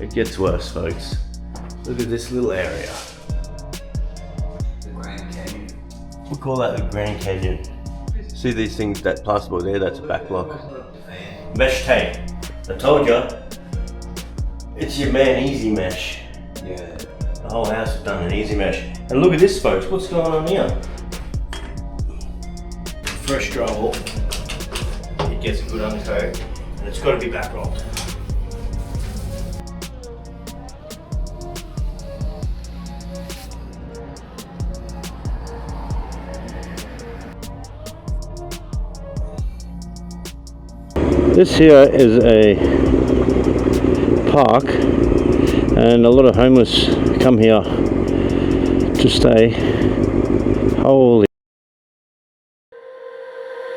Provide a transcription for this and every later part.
It gets worse, folks. Look at this little area. The Grand Canyon. We call that the Grand Canyon. See these things, that plasterboard there, that's a back block. Mesh tape. I told you, it's your man easy mesh. Yeah. The whole house is done in easy mesh. And look at this, folks, what's going on here? Fresh drywall. It gets a good undercoat, and it's got to be back rolled. This here is a park, and a lot of homeless come here to stay. Holy.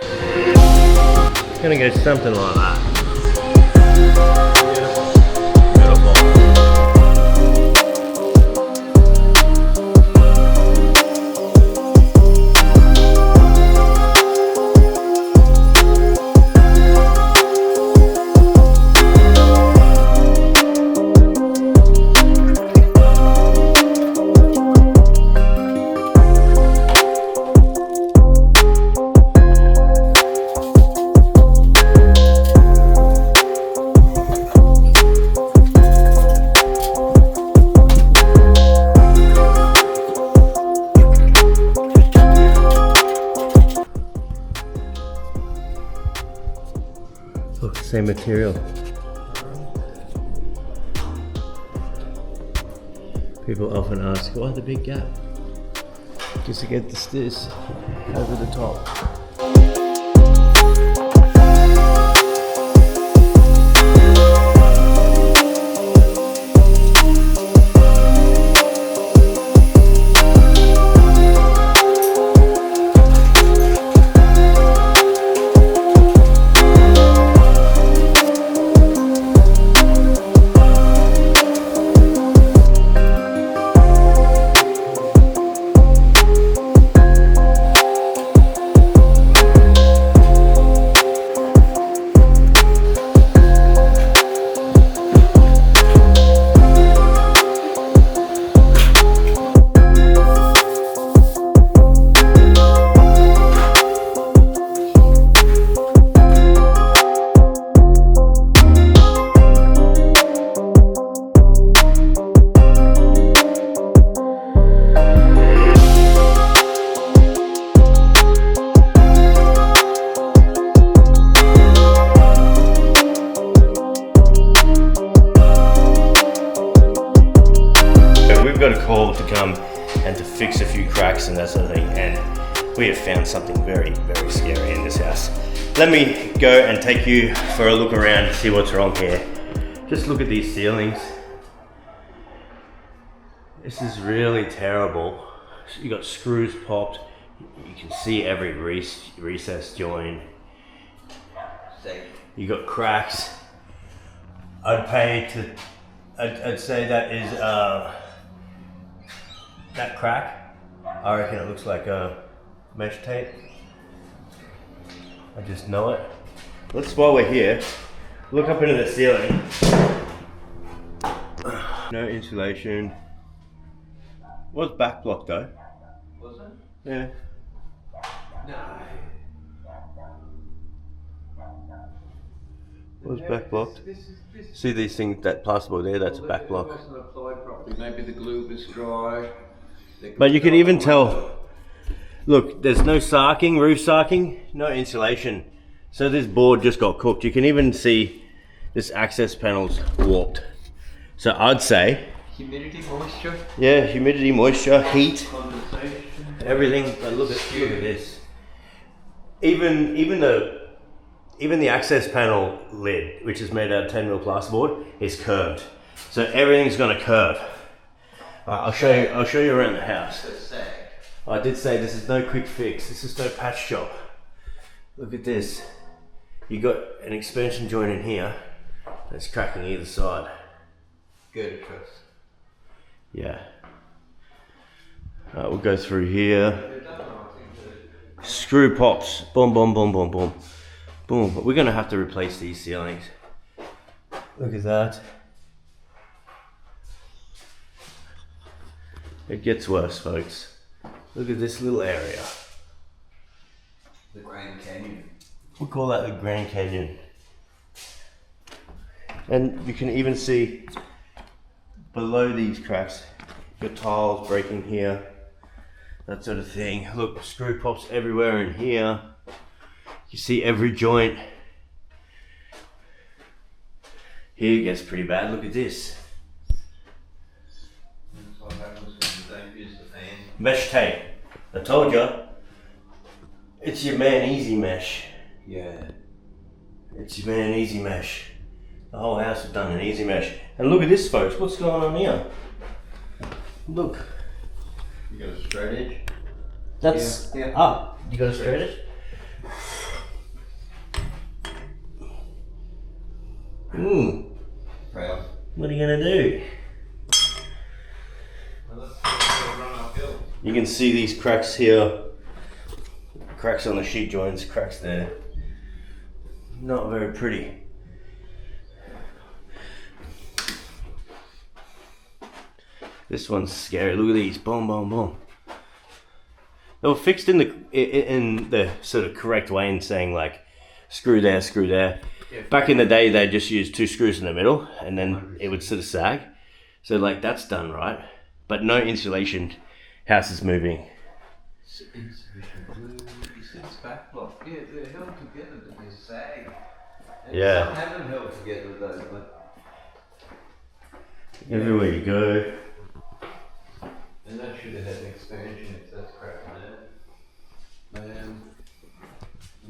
It's gonna go something like that. Look, same material. People often ask, why the big gap? Just to get the stairs over the top. Got a call to come and to fix a few cracks and that sort of thing, and we have found something very, very scary in this house. Let me go and take you for a look around to see what's wrong here. Just look at these ceilings. This is really terrible. You got screws popped. You can see every recess joint. You got cracks. I'd say that is that crack, I reckon it looks like a mesh tape. I just know it. While we're here, look up into the ceiling. No insulation. Was back block though. Was it? Yeah. No. Was back blocked. See these things, that plasterboard there, that's a back block. It wasn't applied properly. Maybe the glue was dry. But you can even tell, look, there's no sarking, roof sarking, no insulation. So this board just got cooked. You can even see this access panel's warped. So I'd say... Humidity, moisture? Yeah, humidity, moisture, heat, condensation, everything. But look at this. Even the access panel lid, which is made out of 10mm plasterboard, is curved. So everything's gonna curve. I'll show you around the house. I did say this is no quick fix. This is no patch job. Look at this. You got an expansion joint in here that's cracking either side. Good, Chris. Yeah. We'll go through here. Screw pops. Boom, boom, boom, boom, boom. Boom. But we're gonna have to replace these ceilings. Look at that. It gets worse, folks. Look at this little area. The Grand Canyon. We call that the Grand Canyon. And you can even see below these cracks, your tiles breaking here, that sort of thing. Look, screw pops everywhere in here. You see every joint. Here it gets pretty bad. Look at this. Mesh tape. I told you. It's your man easy mesh. Yeah. It's your man easy mesh. The whole house is done in easy mesh. And look at this, folks. What's going on here? Look. You got a straight edge? That's Yeah. Ah, you got a straight edge? Proud. What are you gonna do? Well, let's run uphill. You can see these cracks here. Cracks on the sheet joints, cracks there. Not very pretty. This one's scary. Look at these. Boom, boom, boom. They were fixed in the sort of correct way in saying like screw there, screw there. Yeah. Back in the day, they just used 2 screws in the middle, and then it would sort of sag. So like that's done right, but no insulation. House is moving. It's backblock. Yeah, they're held together, but they sag. And Yeah. Some haven't held together though, but Everywhere you go. and that should have had an expansion if that's crap on that.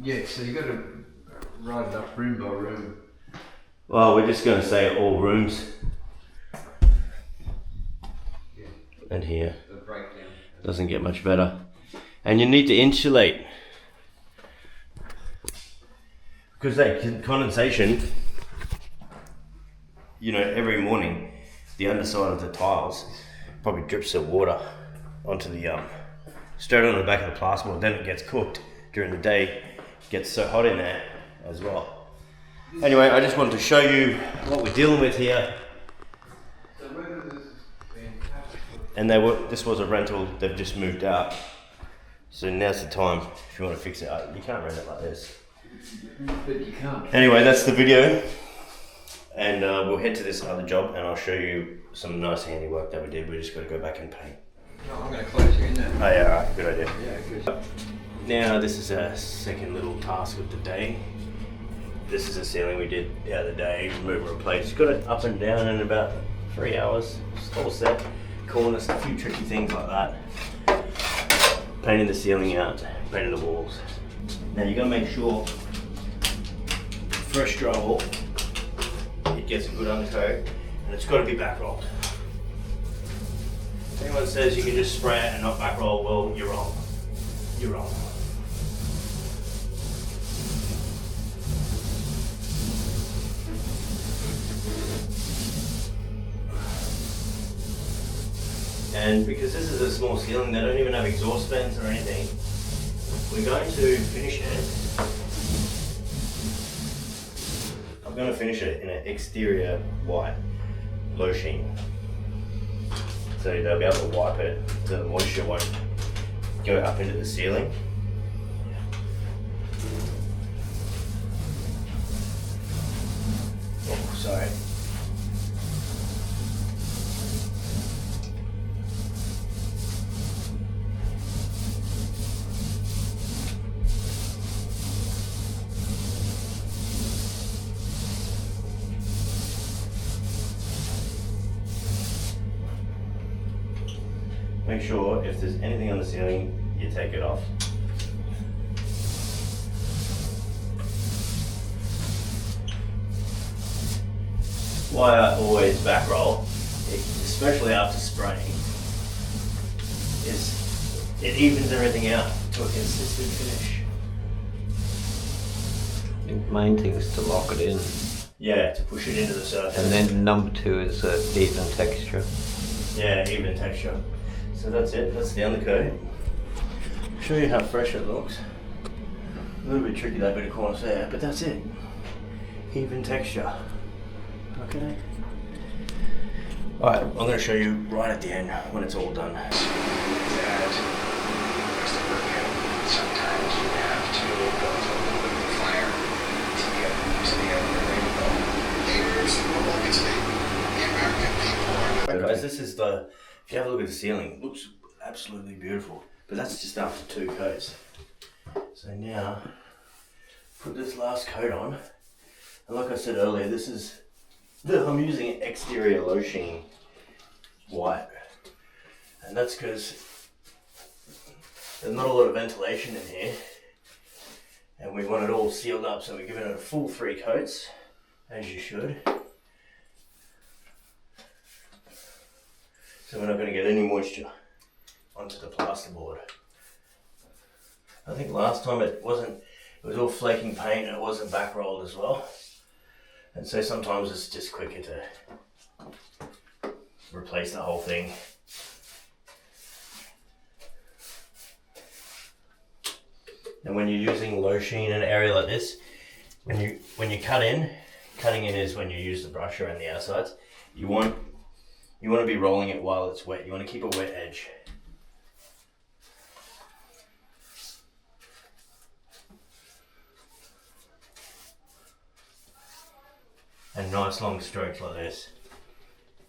Yeah, so you got to write it up room by room. Well, we're just going to say all rooms. Yeah. And here. The breakdown. Doesn't get much better. And you need to insulate. Because that condensation, you know, every morning, the underside of the tiles probably drips the water onto the, straight on the back of the plasterboard. Then it gets cooked during the day. It gets so hot in there as well. Anyway, I just wanted to show you what we're dealing with here. So whether this is fantastic. And this was a rental, they've just moved out. So now's the time if you want to fix it up. You can't rent it like this. But you can't. Anyway, that's the video. And we'll head to this other job and I'll show you some nice handiwork that we did. We just got to go back and paint. No, I'm going to close you in there. Oh yeah, alright, good idea. Yeah, good. Now this is our second little task of the day. This is a ceiling we did the other day, remove and replace. Got it up and down in about 3 hours. It's all set. Cornice, a few tricky things like that. Painting the ceiling out, painting the walls. Now you gotta make sure fresh drywall, it gets a good undercoat, and it's gotta be back rolled. If anyone says you can just spray it and not back roll, well, you're wrong. You're wrong. And because this is a small ceiling, they don't even have exhaust vents or anything. We're going to finish it. I'm going to finish it in an exterior white, low sheen. So they'll be able to wipe it so the moisture won't go up into the ceiling. Oh, sorry. Make sure if there's anything on the ceiling, you take it off. Why I always back roll, especially after spraying, is it evens everything out to a consistent finish. I think the main thing is to lock it in. Yeah, to push it into the surface. And then number 2 is even texture. Yeah, even texture. So that's it, that's the undercoat. Show you how fresh it looks. A little bit tricky that bit of cornice there, but that's it. Even texture. Okay. Alright, I'm going to show you right at the end when it's all done. Right guys, this is the, if you have a look at the ceiling, it looks absolutely beautiful, but that's just after 2 coats. So now, put this last coat on, and like I said earlier, this is, I'm using exterior low sheen white, and that's because there's not a lot of ventilation in here, and we want it all sealed up, so we're giving it a full 3 coats, as you should. So we're not going to get any moisture onto the plasterboard. I think last time it was all flaking paint and it wasn't back rolled as well. And so sometimes it's just quicker to replace the whole thing. And when you're using low sheen in an area like this, when you cutting in is when you use the brush around the outsides. You want to be rolling it while it's wet. You want to keep a wet edge. And nice long strokes like this.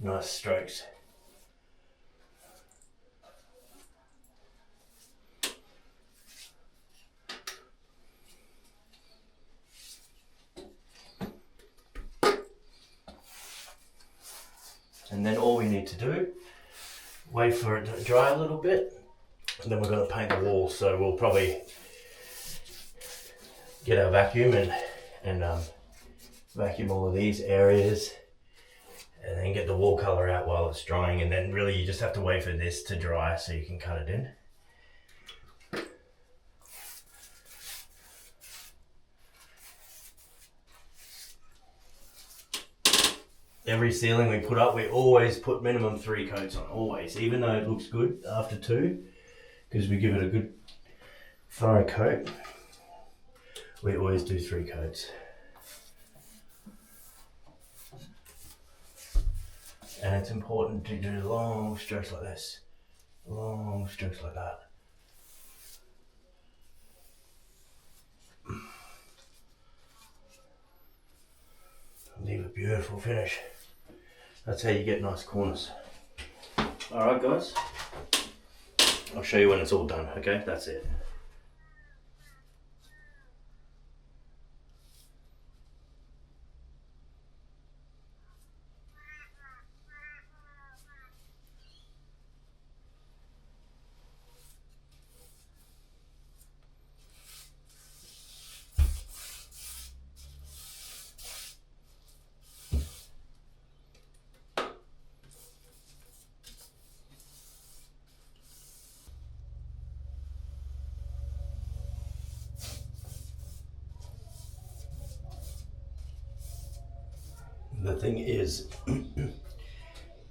Nice strokes. And then all we need to do, wait for it to dry a little bit, and then we're going to paint the wall. So we'll probably get our vacuum and vacuum all of these areas, and then get the wall color out while it's drying. And then really you just have to wait for this to dry so you can cut it in. Every ceiling we put up, we always put minimum 3 coats on, always, even though it looks good after 2, because we give it a good thorough coat. We always do 3 coats. And it's important to do long strokes like this, long strokes like that. Leave a beautiful finish. That's how you get nice corners. Alright guys, I'll show you when it's all done, okay? That's it. The thing is,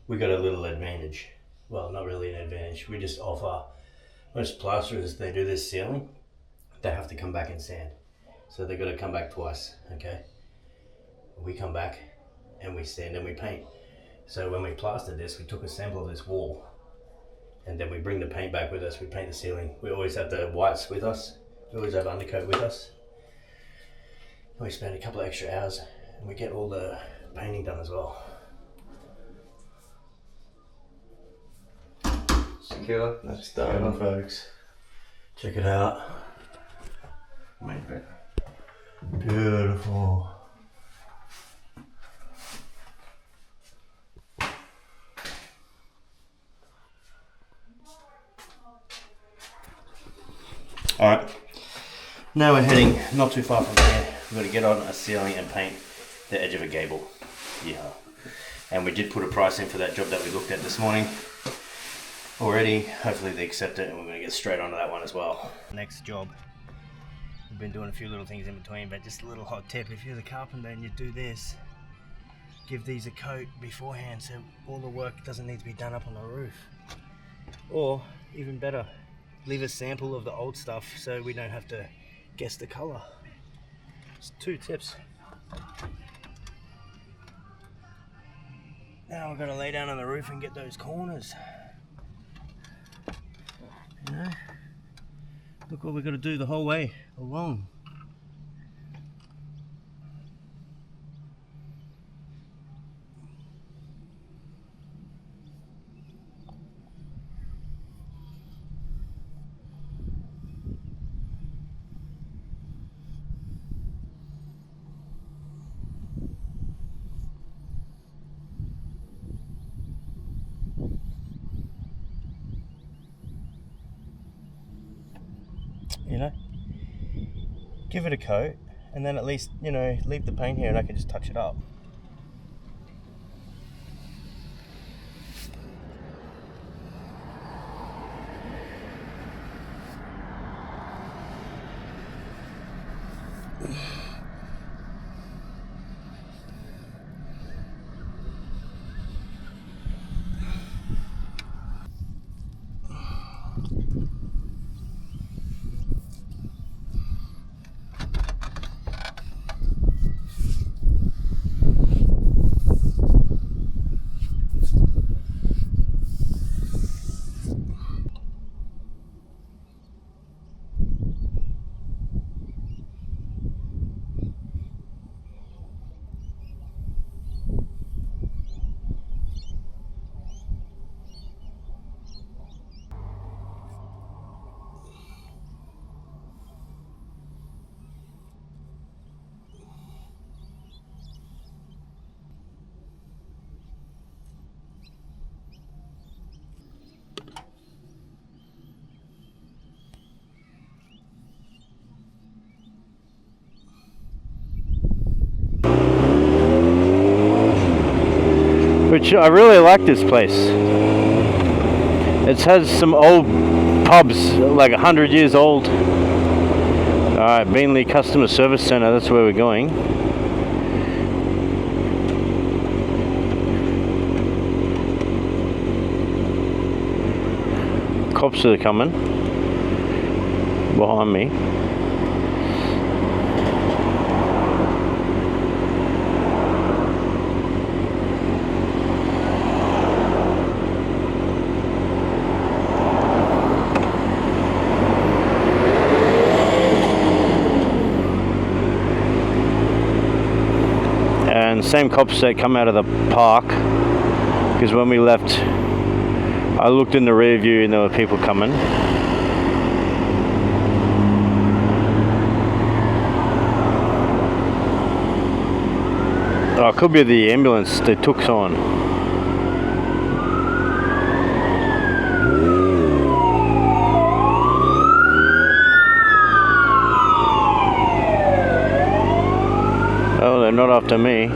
we got a little advantage. Well, not really an advantage. We just offer, most plasterers, they do this ceiling, they have to come back and sand. So they've got to come back twice, okay? We come back and we sand and we paint. So when we plastered this, we took a sample of this wall and then we bring the paint back with us, we paint the ceiling. We always have the whites with us. We always have undercoat with us. And we spend a couple of extra hours and we get all the painting done as well. Secure. That's done, folks. Check it out. Made better. Beautiful. Alright, now we're heading not too far from here. We've got to get on a ceiling and paint the edge of a gable. Yeah. And we did put a price in for that job that we looked at this morning already. Hopefully they accept it and we're going to get straight onto that one as well. Next job. We've been doing a few little things in between, but just a little hot tip. If you're the carpenter and you do this, give these a coat beforehand so all the work doesn't need to be done up on the roof. Or, even better, leave a sample of the old stuff so we don't have to guess the color. Just 2 tips. Now we've got to lay down on the roof and get those corners. You know? Look what we've got to do the whole way along. You know, give it a coat, and then at least, you know, leave the paint here and I can just touch it up. Which I really like this place. It has some old pubs, like 100 years old. Alright, Beanley Customer Service Centre, that's where we're going. Cops are coming behind me. And same cops that come out of the park, because when we left I looked in the rear view and there were people coming. Oh, it could be the ambulance they took someone. Oh, they're not after me.